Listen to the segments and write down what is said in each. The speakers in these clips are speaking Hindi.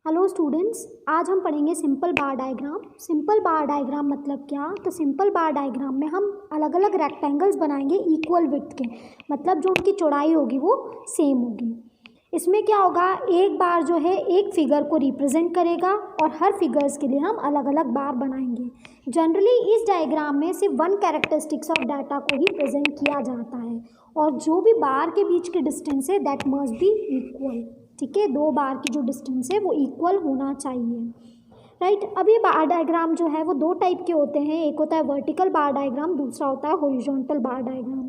हेलो स्टूडेंट्स, आज हम पढ़ेंगे सिंपल बार डायग्राम। सिंपल बार डायग्राम मतलब क्या? तो सिंपल बार डायग्राम में हम अलग अलग रेक्टेंगल्स बनाएंगे इक्वल विड्थ के, मतलब जो उनकी चौड़ाई होगी वो सेम होगी। इसमें क्या होगा, एक बार जो है एक फिगर को रिप्रेजेंट करेगा और हर फिगर्स के लिए हम अलग अलग बार बनाएंगे। जनरली इस डायग्राम में सिर्फ वन कैरेक्टरिस्टिक्स ऑफ डाटा को ही प्रेजेंट किया जाता है और जो भी बार के बीच की डिस्टेंस है दैट मस्ट बी इक्वल। ठीक है, दो बार की जो डिस्टेंस है वो इक्वल होना चाहिए, राइट। अब ये बार डायग्राम जो है वो दो टाइप के होते हैं, एक होता है वर्टिकल बार डायग्राम, दूसरा होता है horizontal bar diagram.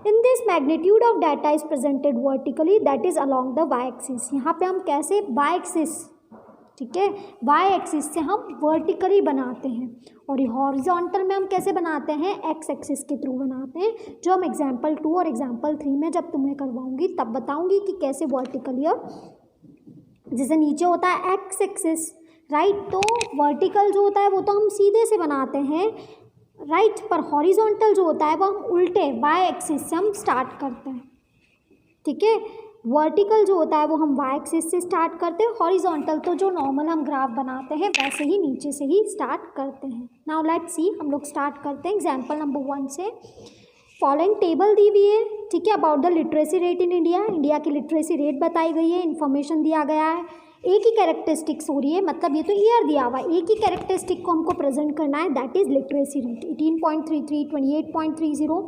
In this magnitude of data is presented vertically, that is along the Y axis. यहाँ पे हम कैसे वाई एक्सिस, ठीक है, वाई एक्सिस से हम वर्टिकली बनाते हैं और हॉरिजॉन्टल में हम कैसे बनाते हैं, एक्स एक्सिस के थ्रू बनाते हैं, जो हम एग्जाम्पल 2 और एग्जाम्पल 3 में जब तुम्हें करवाऊंगी तब बताऊंगी कि कैसे वर्टिकली। और जैसे नीचे होता है एक्स एक्सिस, राइट, तो वर्टिकल जो होता है वो तो हम सीधे से बनाते हैं, राइट, पर हॉरिजॉन्टल जो होता है वो हम उल्टे वाई एक्सिस से हम स्टार्ट करते हैं। ठीक है, वर्टिकल जो होता है वो हम वाई एक्सिस से स्टार्ट करते हैं, हॉरिजॉन्टल तो जो नॉर्मल हम ग्राफ बनाते हैं वैसे ही नीचे से ही स्टार्ट करते हैं। नाउ लेट्स सी, हम लोग स्टार्ट करते हैं एग्जाम्पल नंबर 1 से। फॉलोइंग टेबल दी हुई है, ठीक है, about the literacy rate in India. India की लिटरेसी रेट बताई गई है, इन्फॉर्मेशन दिया गया है, एक ही कैरेक्टरिस्टिक्स हो रही है, मतलब ये तो ईयर दिया हुआ है, एक ही कैरेक्टरिस्टिक को हमको प्रेजेंट करना है, दैट इज लिटरेसी रेट 18.33, 28.30,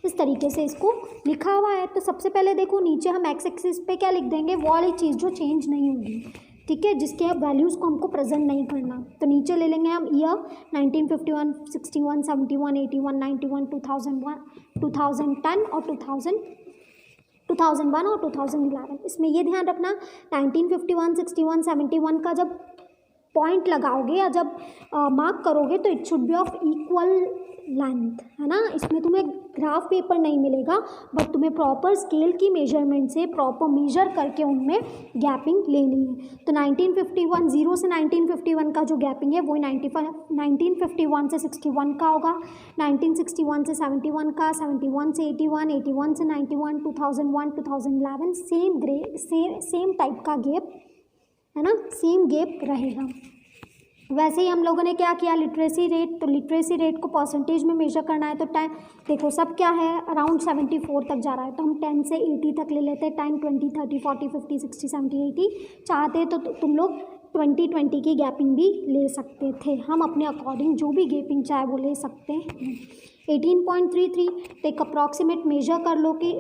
इस तरीके से इसको लिखा हुआ है। तो सबसे पहले देखो नीचे हम एक्स एक्सिस पे क्या लिख देंगे, वो वाली चीज़ जो चेंज नहीं होगी, ठीक है, जिसके वैल्यूज़ को हमको प्रेजेंट नहीं करना। तो नीचे ले लेंगे हम ईयर 1951, 61, 71, 81, 91, 2001, 2010 और 2001 और 2011। इसमें ये ध्यान रखना 1951, 61, 71 का जब पॉइंट लगाओगे या जब मार्क करोगे तो it should be of equal length, है ना। इसमें तुम्हें ग्राफ पेपर नहीं मिलेगा, बट तुम्हें प्रॉपर स्केल की मेजरमेंट से प्रॉपर मेजर करके उनमें गैपिंग लेनी है। तो 1951 0 से 1951 का जो गैपिंग है वो 1951 से 61 का होगा, 1961 से 71 का, 71 से 81, 81 से 91, 2001, 2011 सेम टाइप का गैप, है ना, सेम गैप रहेगा। वैसे ही हम लोगों ने क्या किया, लिटरेसी रेट, तो लिटरेसी रेट को परसेंटेज में मेजर करना है, तो 10 देखो सब क्या है, अराउंड 74 तक जा रहा है, तो हम 10 से 80 तक ले लेते हैं, 10, 20, 30, 40, 50, 60, 70, 80 चाहते तो तुम लोग 20 की गैपिंग भी ले सकते थे। हम अपने अकॉर्डिंग जो भी गैपिंग चाहे वो ले सकते हैं। 18.33 टेक अप्रॉक्सीमेट मेजर कर लो कि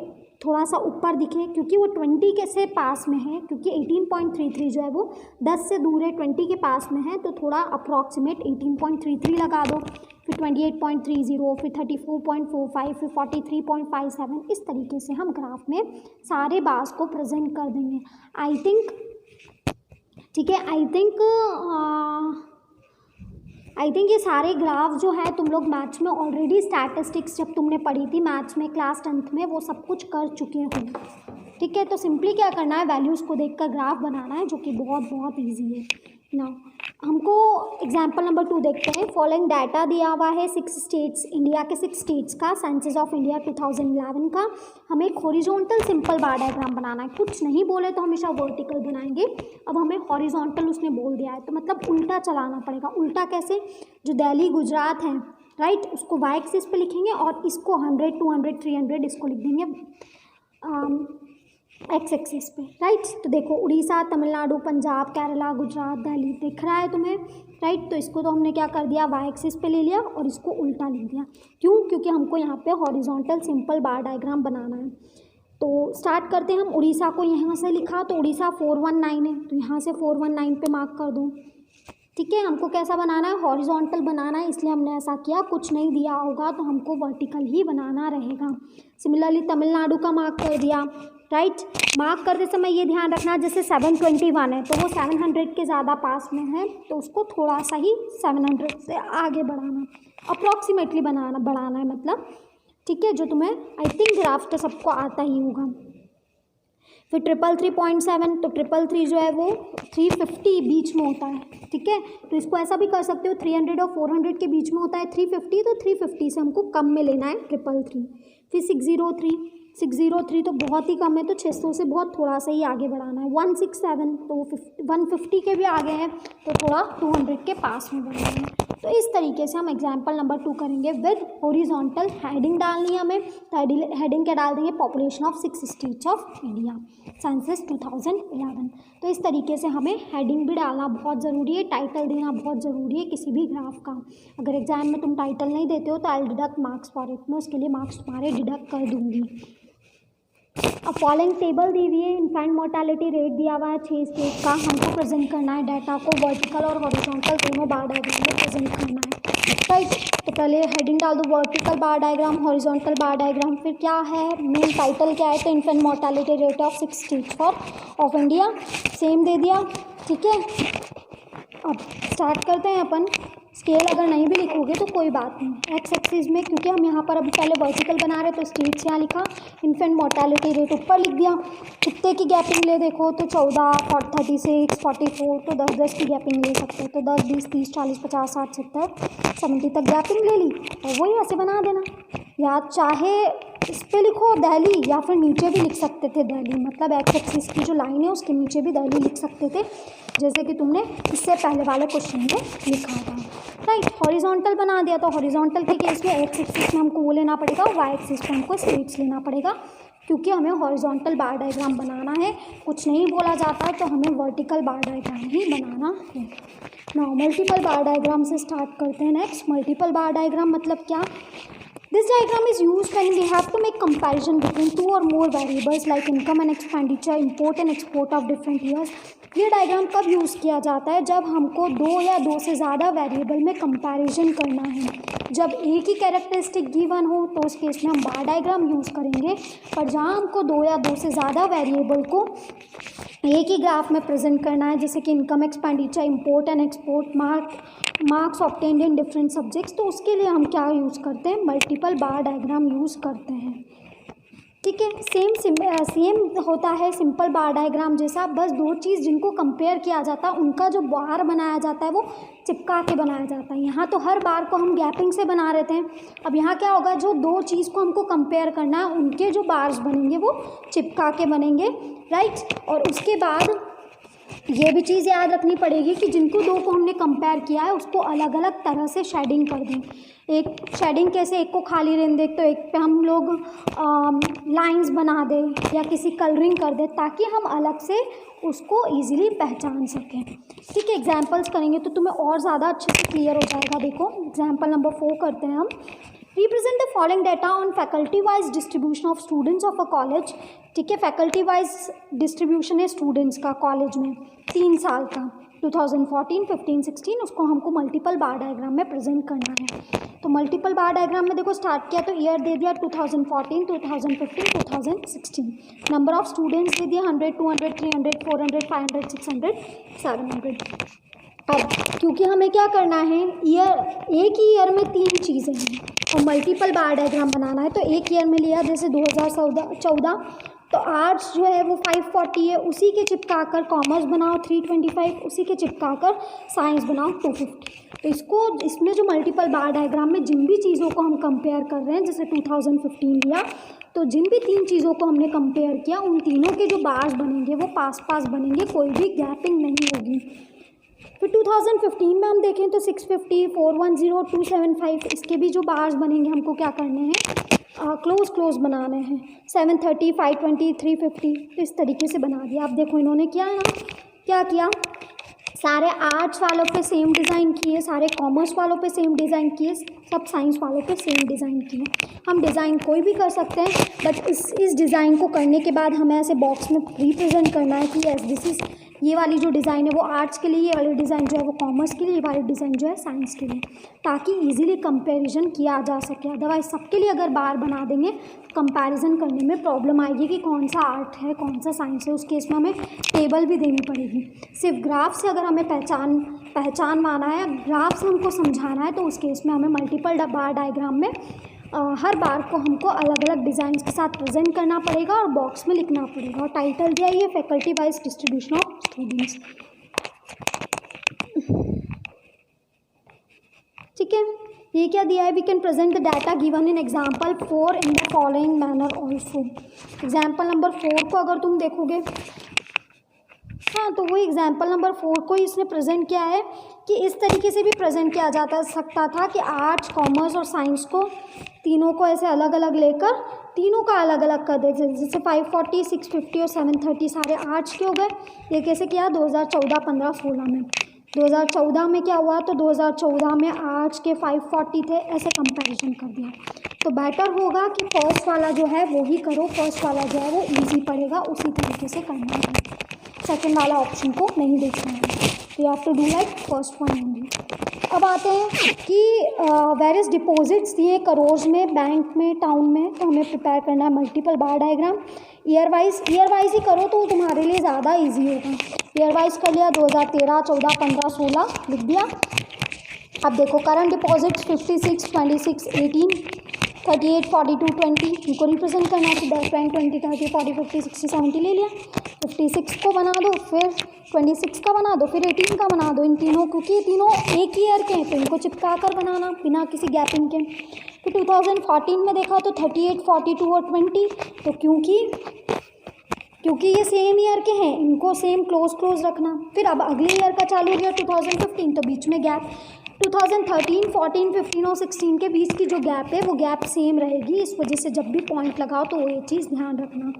थोड़ा सा ऊपर दिखे, क्योंकि वो 20 के से पास में है, क्योंकि 18.33 जो है वो 10 से दूर है, 20 के पास में है, तो थोड़ा अप्रॉक्सीमेट 18.33 लगा दो, फिर 28.30, फिर 34.45, फिर 43.57। इस तरीके से हम ग्राफ में सारे बार्स को प्रेजेंट कर देंगे। आई थिंक, ठीक है, आई थिंक ये सारे ग्राफ जो है तुम लोग मैथ्स में ऑलरेडी स्टैटिस्टिक्स जब तुमने पढ़ी थी मैथ्स में क्लास 10th में, वो सब कुछ कर चुके हो, ठीक है। तो सिंपली क्या करना है, वैल्यूज़ को देखकर ग्राफ बनाना है, जो कि बहुत ईजी है। ना हमको एग्जाम्पल नंबर 2 देखते हैं। फॉलोइंग डाटा दिया हुआ है 6 स्टेट्स, इंडिया के 6 स्टेट्स का, सेंसस ऑफ इंडिया 2011 का। हमें एक हॉरिजॉन्टल सिंपल बार डायग्राम बनाना है, कुछ नहीं बोले तो हमेशा वर्टिकल बनाएंगे, अब हमें हॉरिजॉन्टल उसने बोल दिया है तो मतलब उल्टा चलाना पड़ेगा। उल्टा कैसे, जो दिल्ली गुजरात है, राइट, उसको वाई एक्सिस पे लिखेंगे और इसको 100, 200, 300 इसको लिख देंगे एक्स एक्सिस पे, राइट। तो देखो उड़ीसा, तमिलनाडु, पंजाब, केरला, गुजरात, दिल्ली दिख रहा है तुम्हें, राइट। तो इसको तो हमने क्या कर दिया, वाई एक्सिस पे ले लिया और इसको उल्टा लिख दिया। क्यों? क्योंकि हमको यहाँ पे हॉरिजॉन्टल सिंपल बार डायग्राम बनाना है। तो स्टार्ट करते हैं हम। उड़ीसा को यहाँ से लिखा तो उड़ीसा 419 है, तो यहाँ से 419 पे मार्क कर दो, ठीक है। हमको कैसा बनाना है, हॉरिजॉन्टल बनाना है, इसलिए हमने ऐसा किया। कुछ नहीं दिया होगा तो हमको वर्टिकल ही बनाना रहेगा। सिमिलरली तमिलनाडु का मार्क कर दिया, राइट। मार्क करते समय ये ध्यान रखना, जैसे 721 है तो वो 700 के ज़्यादा पास में है, तो उसको थोड़ा सा ही 700 से आगे बढ़ाना, अप्रॉक्सीमेटली बढ़ाना है मतलब, ठीक है, जो तुम्हें आई थिंक ग्राफ तो सबको आता ही होगा। फिर 333.7, तो 333 जो है वो 350 बीच में होता है, ठीक है। तो इसको ऐसा भी कर सकते हो, 300 और 400 के बीच में होता है 350, तो 350 से हमको कम में लेना है 333। फिर 603, 603 तो बहुत ही कम है, तो 600 से बहुत थोड़ा सा ही आगे बढ़ाना है। 167 तो 150 के भी आगे हैं, तो थोड़ा 200 के पास में बढ़ना है। तो इस तरीके से हम एग्जाम्पल नंबर 2 करेंगे विद हॉरिजॉन्टल हेडिंग डालनी है हमें। तो हेडिंग क्या डाल देंगे, population of 6 states of India, census 2011। तो इस तरीके से हमें हेडिंग भी डालना बहुत ज़रूरी है, टाइटल देना बहुत ज़रूरी है किसी भी ग्राफ का। अगर एग्जाम में तुम टाइटल नहीं देते हो तो आई डिडक्ट मार्क्स फॉर इट, मैं उसके लिए मार्क्स तुम्हारे डिडक्ट कर दूंगी। अब फॉलोइंग टेबल दी हुई है, इन्फेंट मोर्टेलिटी रेट दिया हुआ है 6 स्टेट का, हमको प्रेजेंट करना है डाटा को वर्टिकल और हॉरिजॉन्टल दोनों बार डायग्राम में प्रेजेंट करना है, राइट। तो पहले हेडिंग डाल दो vertical bar diagram, horizontal bar diagram, फिर क्या है मेन टाइटल क्या है, तो infant mortality rate of 6 states for of India, same दे दिया, ठीक है। अब स्टार्ट करते हैं अपन। स्केल अगर नहीं भी लिखोगे तो कोई बात नहीं, एक्स एक्सिस में, क्योंकि हम यहाँ पर अभी पहले वर्टिकल बना रहे तो स्टेट्स यहाँ लिखा, इन्फेंट मोर्टेलिटी रेट ऊपर लिख दिया। कितने की गैपिंग ले देखो तो 14, 36, 44, तो 10-10 की गैपिंग ले सकते हो, तो 10, 20, 30, 40, 50, 60, 70, 70 तक गैपिंग ले ली, और वही ऐसे बना देना। या चाहे इस पर लिखो दिल्ली, या फिर नीचे भी लिख सकते थे दिल्ली, मतलब एक्स एक्सिस की जो लाइन है उसके नीचे भी दिल्ली लिख सकते थे, जैसे कि तुमने इससे पहले वाले क्वेश्चन में लिखा था, राइट। हॉरिजॉन्टल बना दिया, तो हॉरिजॉन्टल के केस में एक्स एक्सिस में हमको वो लेना पड़ेगा, वाई एक्सिस में हमको स्टेट्स लेना पड़ेगा, क्योंकि हमें हॉरिजॉन्टल बार डायग्राम बनाना है, कुछ नहीं बोला जाता तो हमें वर्टिकल बार डायग्राम ही बनाना है। नाउ मल्टीपल बार डायग्राम से स्टार्ट करते हैं। नेक्स्ट, मल्टीपल बार डायग्राम मतलब क्या, this diagram is used when we have to make comparison between 2 or more variables like income and expenditure, import and export of different years। ये डायग्राम कब यूज़ किया जाता है, जब हमको 2 या 2 से ज़्यादा वेरिएबल में कंपैरिजन करना है। जब एक ही कैरेक्टरिस्टिक गिवन हो तो उस केस में हम बार डायग्राम यूज़ करेंगे, पर जहाँ हमको 2 या 2 से ज़्यादा वेरिएबल को एक ही ग्राफ में प्रेजेंट करना है, जैसे कि income, expenditure, import and export, marks obtained in different subjects, तो उसके लिए हम क्या यूज़ करते हैं, मल्टीपल बार डायग्राम यूज़ करते हैं, ठीक है। सेम होता है सिंपल बार डायग्राम जैसा, बस 2 चीज़ जिनको कंपेयर किया जाता है उनका जो बार बनाया जाता है वो चिपका के बनाया जाता है। यहाँ तो हर बार को हम गैपिंग से बना रहे थे, अब यहाँ क्या होगा, जो 2 चीज़ को हमको कंपेयर करना है उनके जो बार्स बनेंगे वो चिपका के बनेंगे, राइट। और उसके बाद ये भी चीज़ याद रखनी पड़ेगी कि जिनको 2 को हमने कंपेयर किया है उसको अलग अलग तरह से शेडिंग कर दें। एक शेडिंग कैसे, एक को खाली रहने दें तो एक पे हम लोग लाइंस बना दें या किसी कलरिंग कर दें, ताकि हम अलग से उसको इजीली पहचान सकें, ठीक है। एग्जांपल्स करेंगे तो तुम्हें और ज़्यादा अच्छे से क्लियर हो जाएगा। देखो एग्जांपल नंबर 4 करते हैं हम। Represent the following data on faculty wise distribution of students of a college, ठीक है। फैकल्टी वाइज डिस्ट्रीब्यूशन है स्टूडेंट्स का कॉलेज में 3 साल का, 2014, 15, 16, उसको हमको मल्टीपल बार डायग्राम में प्रेजेंट करना है। तो मल्टीपल बार डायग्राम में देखो स्टार्ट किया तो ईयर दे दिया 2014, 2015, 2016, नंबर ऑफ स्टूडेंट्स दे दिया 100, 200, 300, 400, 500, 600, 700। अब क्योंकि हमें क्या करना है, एक ही ईयर में 3 चीज़ें हैं और मल्टीपल बार डायग्राम बनाना है, तो एक ईयर में लिया जैसे 2014, तो आर्ट्स जो है वो 540 है, उसी के चिपका कर कॉमर्स बनाओ 325, उसी के चिपका कर साइंस बनाओ 250। तो इसमें जो मल्टीपल बार डायग्राम में जिन भी चीज़ों को हम कंपेयर कर रहे हैं, जैसे 2015 लिया तो जिन भी 3 चीज़ों को हमने कंपेयर किया उन तीनों के जो बार्स बनेंगे वो पास पास बनेंगे, कोई भी गैपिंग नहीं होगी। फिर 2015 में हम देखें तो 650, 410, 275, इसके भी जो बार्स बनेंगे हमको क्या करने हैं, क्लोज बनाने हैं, 730, 520, 350, तो इस तरीके से बना दिया। आप देखो इन्होंने क्या किया, सारे आर्ट्स वालों पे सेम डिज़ाइन किए, सारे कॉमर्स वालों पे सेम डिज़ाइन किए, सब साइंस वालों पे सेम डिज़ाइन किए। हम डिज़ाइन कोई भी कर सकते हैं, बट इस डिज़ाइन को करने के बाद हमें ऐसे बॉक्स में रिप्रेजेंट करना है कि यस दिस इज़, ये वाली जो डिज़ाइन है वो आर्ट्स के लिए, ये वाली डिज़ाइन जो है वो कॉमर्स के लिए, ये वाली डिज़ाइन जो है साइंस के लिए, ताकि इजीली कंपैरिजन किया जा सके। अदरवाइज सबके लिए अगर बार बना देंगे कंपैरिजन करने में प्रॉब्लम आएगी कि कौन सा आर्ट है कौन सा साइंस है, उस केस में हमें टेबल भी देनी पड़ेगी। सिर्फ ग्राफ से अगर हमें पहचान माना है, ग्राफ से हमको समझाना है, तो उस केस में हमें मल्टीपल बार डायग्राम में हर बार को हमको अलग अलग डिज़ाइन के साथ प्रेजेंट करना पड़ेगा और बॉक्स में लिखना पड़ेगा। और टाइटल दिया ये faculty wise distribution of students, ठीक है। ये क्या दिया है, we can present the data given in example 4 in the following manner also. Example number 4 को अगर तुम देखोगे, हाँ, तो वही एग्जाम्पल नंबर 4 को इसने प्रेजेंट किया है कि इस तरीके से भी प्रेजेंट किया जाता सकता था कि आर्ट्स, कॉमर्स और साइंस को तीनों को ऐसे अलग अलग लेकर तीनों का अलग अलग कर देते, जैसे 540, 650 और 730 सारे आर्ट्स के हो गए। ये कैसे किया, 2014, 15, 16 में। 2014 में क्या हुआ, तो 2014 में आर्ट्स के 540 थे, ऐसे कंपैरिजन कर दिया। तो बेटर होगा कि फर्स्ट वाला जो है वो ही करो, फर्स्ट वाला जो है वो ईजी पड़ेगा, उसी तरीके से करना है, सेकेंड वाला ऑप्शन को नहीं देखना है। तो you have to do like first one only. अब आते हैं कि वेरियस डिपॉजिट्स दिए करोड़ में, बैंक में, टाउन में, तो हमें प्रिपेयर करना है मल्टीपल बार डायग्राम। ईयर वाइज ही करो तो तुम्हारे लिए ज़्यादा इजी होगा। ईयर वाइज कर लिया, 2013, 14, 15, 16 लिख दिया। अब देखो करंट डिपॉजिट्स 56, 26, 18, 38, 42, 20 इनको रिप्रेजेंट करना है, तो 10, 20, 30, 40, 50, 60, 70 ले लिया। 56 को बना दो, फिर 26 का बना दो, फिर 18 का बना दो। इन तीनों, क्योंकि ये तीनों एक ही ईयर के हैं तो इनको चिपका कर बनाना बिना किसी गैपिंग के। फिर 2014 में देखा तो 38, 42 और 20, तो क्योंकि ये सेम ईयर के हैं इनको सेम क्लोज रखना। फिर अब अगले ईयर का चालू हो गया 2015, तो बीच में गैप 2013, 14, 15 और 16 के बीच की जो गैप है वो गैप सेम रहेगी। इस वजह से जब भी पॉइंट लगाओ तो वो ये चीज़ ध्यान रखना।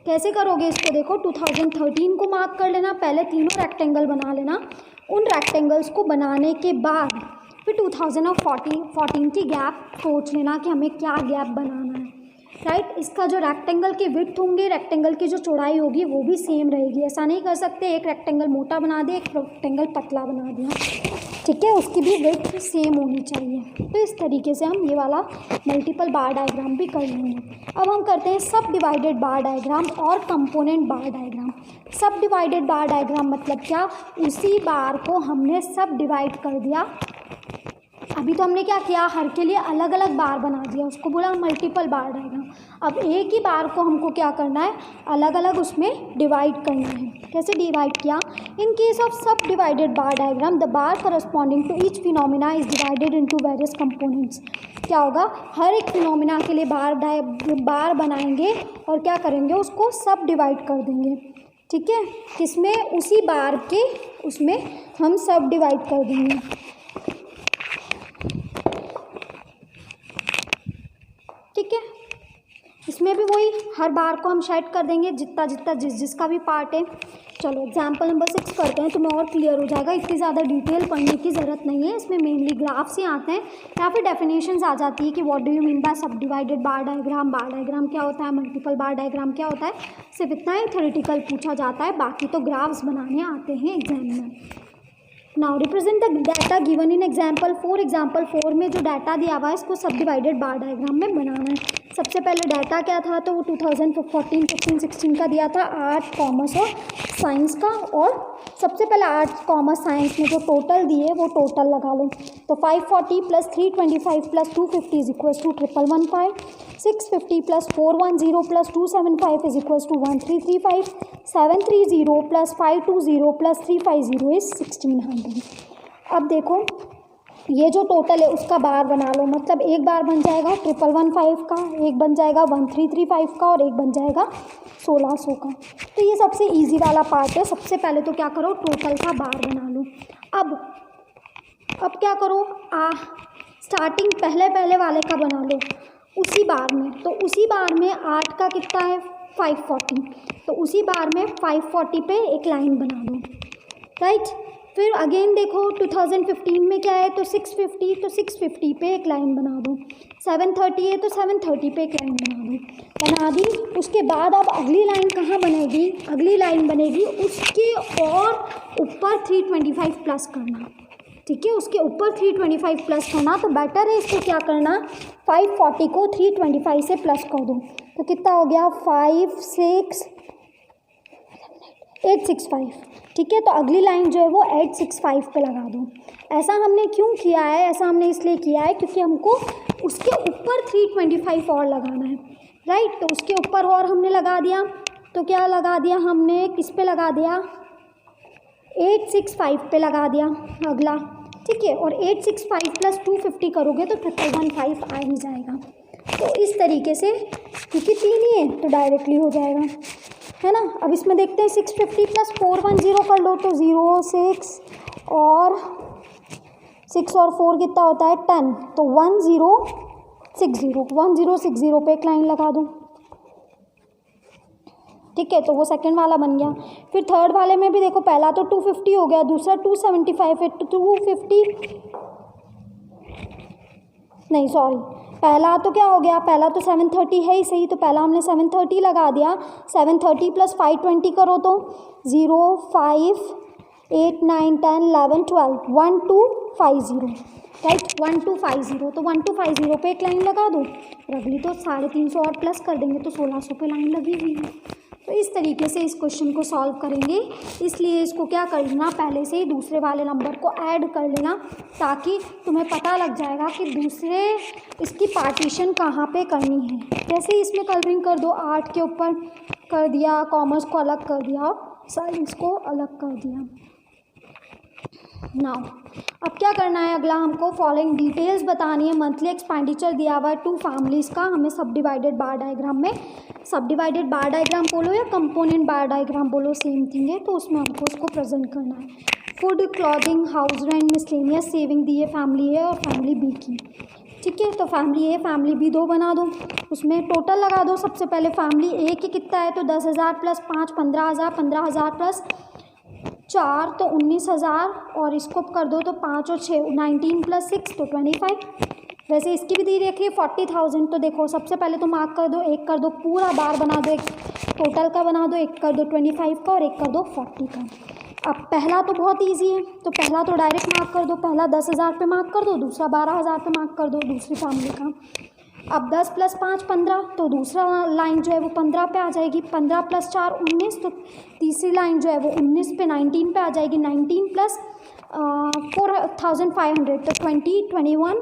कैसे करोगे इसको, देखो 2013 को मार्क कर लेना, पहले तीनों रेक्टेंगल बना लेना। उन रेक्टेंगल्स को बनाने के बाद फिर 2014 की गैप सोच लेना कि हमें क्या गैप बनाना है, राइट। इसका जो रेक्टेंगल के विड्थ होंगे, रेक्टेंगल की जो चौड़ाई होगी वो भी सेम रहेगी। ऐसा नहीं कर सकते एक रेक्टेंगल मोटा बना दिया, एक रेक्टेंगल पतला बना दिया, ठीक है, उसकी भी विड्थ सेम होनी चाहिए। तो इस तरीके से हम ये वाला मल्टीपल बार डायग्राम भी कर लेंगे। अब हम करते हैं सब डिवाइडेड बार डायग्राम और कंपोनेंट बार डायग्राम। सब डिवाइडेड बार डायग्राम मतलब क्या, उसी बार को हमने सब डिवाइड कर दिया। अभी तो हमने क्या किया, हर के लिए अलग अलग बार बना दिया, उसको बोला मल्टीपल बार डायग्राम। अब एक ही बार को हमको क्या करना है, अलग अलग उसमें डिवाइड करना है। कैसे डिवाइड किया, in case of sub divided bar diagram the bar corresponding to each phenomena is divided into various components. क्या होगा, हर एक फिनोमिना के लिए बार बनाएंगे और क्या करेंगे, उसको सब डिवाइड कर देंगे, ठीक है, किसमें, उसी बार के उसमें हम सब डिवाइड कर देंगे। ठीक है, इसमें भी वही हर बार को हम शेड कर देंगे, जितना जिसका भी पार्ट है। चलो एग्जाम्पल नंबर 6 करते हैं, तुम्हें और क्लियर हो जाएगा, इतनी ज़्यादा डिटेल पढ़ने की ज़रूरत नहीं है। इसमें मेनली ग्राफ्स ही आते हैं या फिर डेफिनेशंस आ जाती है कि what do you mean by सब डिवाइडेड बार डायग्राम क्या होता है, मल्टीपल बार डायग्राम क्या होता है, सिर्फ इतना ही थ्योरेटिकल पूछा जाता है, बाकी तो ग्राफ्स बनाने आते हैं एग्जाम में। Now represent the data given in example 4। Example 4 में जो डाटा दिया हुआ है इसको सब डिवाइडेड बार डायग्राम में बनाना है। सबसे पहले डाटा क्या था, तो वो 2014, 15, 16 का दिया था, आर्ट्स, कॉमर्स और साइंस का। और सबसे पहले आर्ट्स, कॉमर्स, साइंस में जो टोटल दिए वो टोटल लगा लो। तो 540 + 325 + 250 is equals to 1115, 650 + 410 + 275 is equals to 1335, 730 + 520 + 350 is 1600। अब देखो ये जो टोटल है उसका बार बना लो, मतलब एक बार बन जाएगा 1115 का, एक बन जाएगा 1335 का और एक बन जाएगा 1600 का। तो ये सबसे इजी वाला पार्ट है। सबसे पहले तो क्या करो, टोटल का बार बना लो। अब क्या करो, स्टार्टिंग पहले वाले का बना लो उसी बार में। तो उसी बार में 8 का कितना है, 540, तो उसी बार में 540 पे एक लाइन बना लो, राइट। फिर अगेन देखो 2015 में क्या है, तो 650, तो 650 पे एक लाइन बना दो। 730 है तो 730 पे एक लाइन बना दी। उसके बाद अब अगली लाइन कहाँ बनेगी, अगली लाइन बनेगी उसके और ऊपर 325 प्लस करना, ठीक है, उसके ऊपर 325 प्लस करना। तो बेटर है इसको क्या करना, 540 को 325 से प्लस कर दो, तो कितना हो गया 865, ठीक है। तो अगली लाइन जो है वो 865 पे लगा दो। ऐसा हमने क्यों किया है, ऐसा हमने इसलिए किया है क्योंकि हमको उसके ऊपर 325 और लगाना है, राइट। तो उसके ऊपर और हमने लगा दिया, तो क्या लगा दिया हमने, किस पे लगा दिया, 865 पे लगा दिया। अगला ठीक है। और 865 प्लस 250 करोगे तो 1115 आ ही जाएगा। तो इस तरीके से, क्योंकि 3 ही है तो डायरेक्टली हो जाएगा, है ना। अब इसमें देखते हैं 650 प्लस 410 कर लो तो 0 6 और 6 और 4 कितना होता है 10, तो 1060 पे एक लाइन लगा दूँ, ठीक है। तो वो सेकंड वाला बन गया। फिर थर्ड वाले में भी देखो, पहला तो 250 हो गया, दूसरा 275 है, तो 250 नहीं सॉरी, पहला तो क्या हो गया, पहला तो 730 है ही सही, तो पहला हमने 730 लगा दिया। 730 प्लस 520 करो तो 0 5 8 9 10 11 12 1250, राइट, 1250, तो 1250 पे एक लाइन लगा दो। और अगली तो 350 और प्लस कर देंगे तो 1600 पे लाइन लगी हुई है। तो इस तरीके से इस क्वेश्चन को सॉल्व करेंगे। इसलिए इसको क्या कर लेना, पहले से ही दूसरे वाले नंबर को ऐड कर लेना, ताकि तुम्हें पता लग जाएगा कि दूसरे इसकी पार्टीशन कहाँ पे करनी है। जैसे ही इसमें कलरिंग कर दो, आर्ट के ऊपर कर दिया, कॉमर्स को अलग कर दिया, साइंस को अलग कर दिया। नाउ अब क्या करना है, अगला हमको फॉलोइंग डिटेल्स बतानी है। मंथली एक्सपेंडिचर दिया हुआ है 2 फैमिलीज़ का, हमें सब डिवाइडेड बार डायग्राम में, सब डिवाइडेड बार डायग्राम बोलो या कंपोनेंट बार डायग्राम बोलो, सेम थिंग है। तो उसमें हमको उसको प्रेजेंट करना है। Food, clothing, house rent, miscellaneous saving दी है फैमिली ए और फैमिली बी की, ठीक है। तो फैमिली ए फैमिली बी 2 बना दो, उसमें टोटल लगा दो। सबसे पहले फैमिली ए की कितना है, तो 10,000 प्लस 5 15,000, 15,000 प्लस 4 तो 19,000, और इसको कर दो तो 5 और 6 19 प्लस 6 तो 25। वैसे इसकी भी दी रखी है 40,000। तो देखो सबसे पहले तो मार्क कर दो, एक कर दो पूरा बार बना दो, एक टोटल का बना दो, एक कर दो 25 का और एक कर दो 40 का। अब पहला तो बहुत इजी है, तो पहला तो डायरेक्ट मार्क कर दो, पहला 10,000 पे मार्क कर दो, दूसरा 12,000 पे मार्क कर दो दूसरी फैमिली का। अब 10 प्लस 5 15, तो दूसरा लाइन जो है वो 15 पे आ जाएगी। 15 प्लस 4 19, तो तीसरी लाइन जो है वो 19 पे 19 पे आ जाएगी। 19 प्लस 4,500 तो 20 21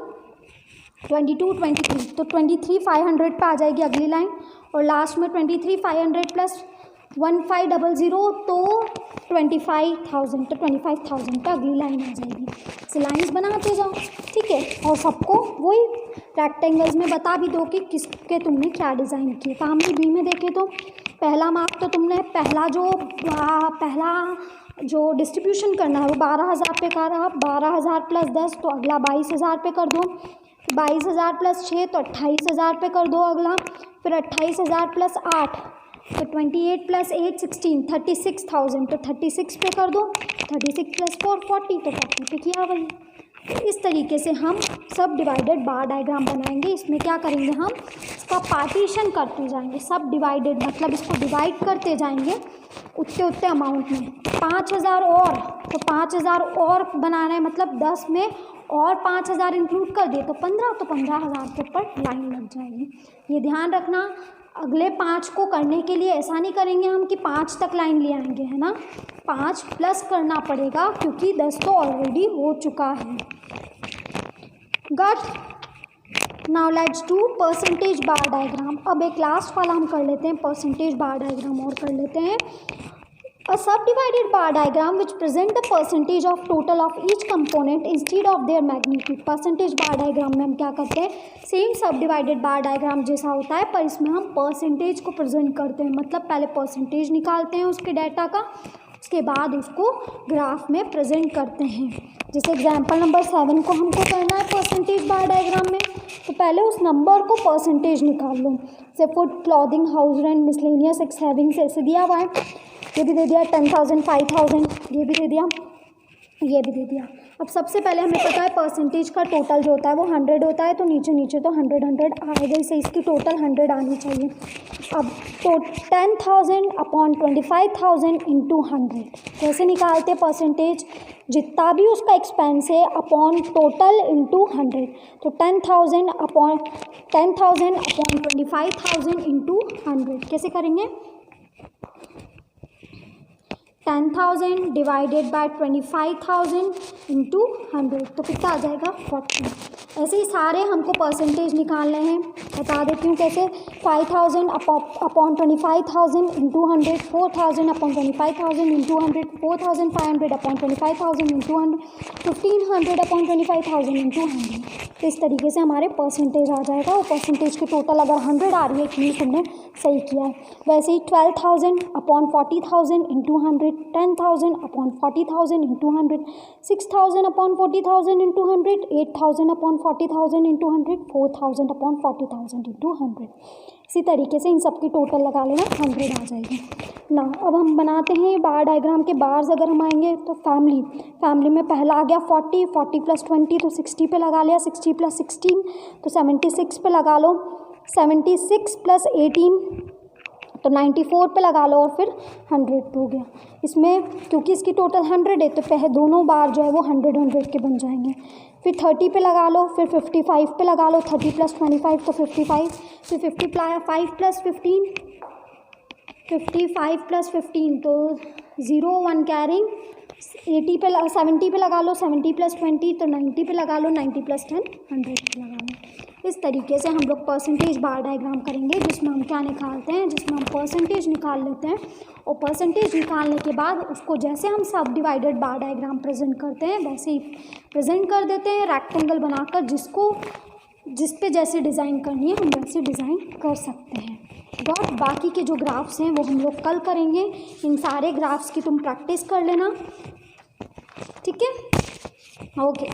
22 23, तो 23,500 पे आ जाएगी अगली लाइन। और लास्ट में 23,500 प्लस 1500 तो 25,000, तो 25,000 पे अगली लाइन आ जाएगी। इसे लाइन्स बनाते जाओ, ठीक है। और सबको वही रेक्टेंगल्स में बता भी दो कि किसके तुमने क्या डिज़ाइन किए। फैमिली बी में देखे तो पहला मार्क तो तुमने पहला जो डिस्ट्रीब्यूशन करना है वो 12,000 पे का रहा। 12,000 प्लस 10 तो अगला 22,000 पे कर दो। 22,000 प्लस 6 तो 28,000 पे कर दो अगला। फिर 28,000 प्लस 8 तो 28 प्लस 8 16 36,000 तो 36 पे कर दो। 36 प्लस 4 40 तो 40 पे किया वही। तो इस तरीके से हम सब डिवाइडेड बार डायग्राम बनाएंगे। इसमें क्या करेंगे, हम इसका पार्टीशन करते जाएंगे। सब डिवाइडेड मतलब इसको डिवाइड करते जाएंगे उतने उतने अमाउंट में। 5,000 और, तो 5,000 और बनाना है, मतलब 10 में और 5,000 इंक्लूड कर दिए तो 15, तो 15,000 के ऊपर लाइन लग जाएगी। ये ध्यान रखना। अगले 5 को करने के लिए ऐसा नहीं करेंगे हम कि 5 तक लाइन ले आएंगे, है ना। 5 प्लस करना पड़ेगा क्योंकि 10 तो ऑलरेडी हो चुका है। Got now let's do percentage bar diagram. अब एक लास्ट वाला हम कर लेते हैं, परसेंटेज बार डायग्राम और कर लेते हैं। A subdivided bar diagram which present the percentage of total of each component instead of their magnitude। Percentage bar diagram में हम क्या करते हैं, सेम सबडिवाइडेड बार डायग्राम जैसा होता है, पर इसमें हम परसेंटेज को प्रेजेंट करते हैं। मतलब पहले परसेंटेज निकालते हैं उसके डाटा का, उसके बाद उसको ग्राफ में प्रेजेंट करते हैं। जैसे एग्जाम्पल नंबर 7 को हमको करना है परसेंटेज बार डायग्राम में, तो पहले उस नंबर को परसेंटेज निकाल लो। जैसे food, clothing, house rent, miscellaneous, x savings ऐसे दिया हुआ है। ये भी दे दिया 10,000 5,000, ये भी दे दिया, ये भी दे दिया। अब सबसे पहले हमें पता है परसेंटेज का टोटल जो होता है वो 100 होता है, तो नीचे नीचे तो 100 आएगा, इसे इसकी टोटल 100 आनी चाहिए। अब तो 10,000 अपॉन 25,000 इंटू 100 कैसे निकालते हैं परसेंटेज, जितना भी उसका एक्सपेंस है अपॉन टोटल इंटू 100। तो 10,000 अपॉन 25,000 इंटू 100 कैसे करेंगे, 10,000 डिवाइडेड बाय 25,000 इंटू 100, तो कितना आ जाएगा 40। ऐसे ही सारे हमको परसेंटेज निकालने हैं, बता देती हूँ कैसे। 5,000 upon 25,000 into 100, 4,000 upon 25,000 into 100, 4,500 upon 25,000 into 100, 1,500 upon 25,000 into 100। तो इस तरीके से हमारे परसेंटेज आ जाएगा। और परसेंटेज की टोटल अगर 100 आ रही है प्लीज़ तुमने सही किया है। वैसे ही 12,000 upon 40,000 into 100, 10,000 upon 40,000 into 100, 6,000 upon 40,000 into 100, 8,000 upon 40,000 into 100, 4,000 upon 40,000 into 100। इसी तरीके से इन सब की टोटल लगा लेना, 100 आ जाएगी ना। अब हम बनाते हैं बार डायग्राम के बार्स। अगर हम आएंगे तो फैमिली में पहला आ गया 40, 40 प्लस 20 तो 60 पे लगा लिया, 60 प्लस 16 तो 76 पे लगा लो, 76 प्लस 18 तो 94 पे लगा लो, और फिर 100 हो गया। इसमें क्योंकि इसकी टोटल 100 है तो पहले दोनों बार जो है वो 100 के बन जाएंगे। फिर 30 पे लगा लो, फिर 55 पे लगा लो, 30 प्लस 25 तो 55, फिर 55 प्लस 15, 55 प्लस 15 तो 0 1 कैरिंग, 70 पे लगा लो, 70 प्लस 20 तो 90 पे लगा लो, 90 प्लस 10 100 पे लगा लो। इस तरीके से हम लोग परसेंटेज बार डायग्राम करेंगे, जिसमें हम क्या निकालते हैं, जिसमें हम परसेंटेज निकाल लेते हैं। और परसेंटेज निकालने के बाद उसको जैसे हम सब डिवाइडेड बार डायग्राम प्रेजेंट करते हैं वैसे ही प्रेजेंट कर देते हैं रेक्टेंगल बनाकर, जिस पे जैसे डिज़ाइन करनी है हम वैसे डिज़ाइन कर सकते हैं। और बाकी के जो ग्राफ्स हैं वो हम लोग कल करेंगे। इन सारे ग्राफ्स की तुम प्रैक्टिस कर लेना, ठीक है। ओके।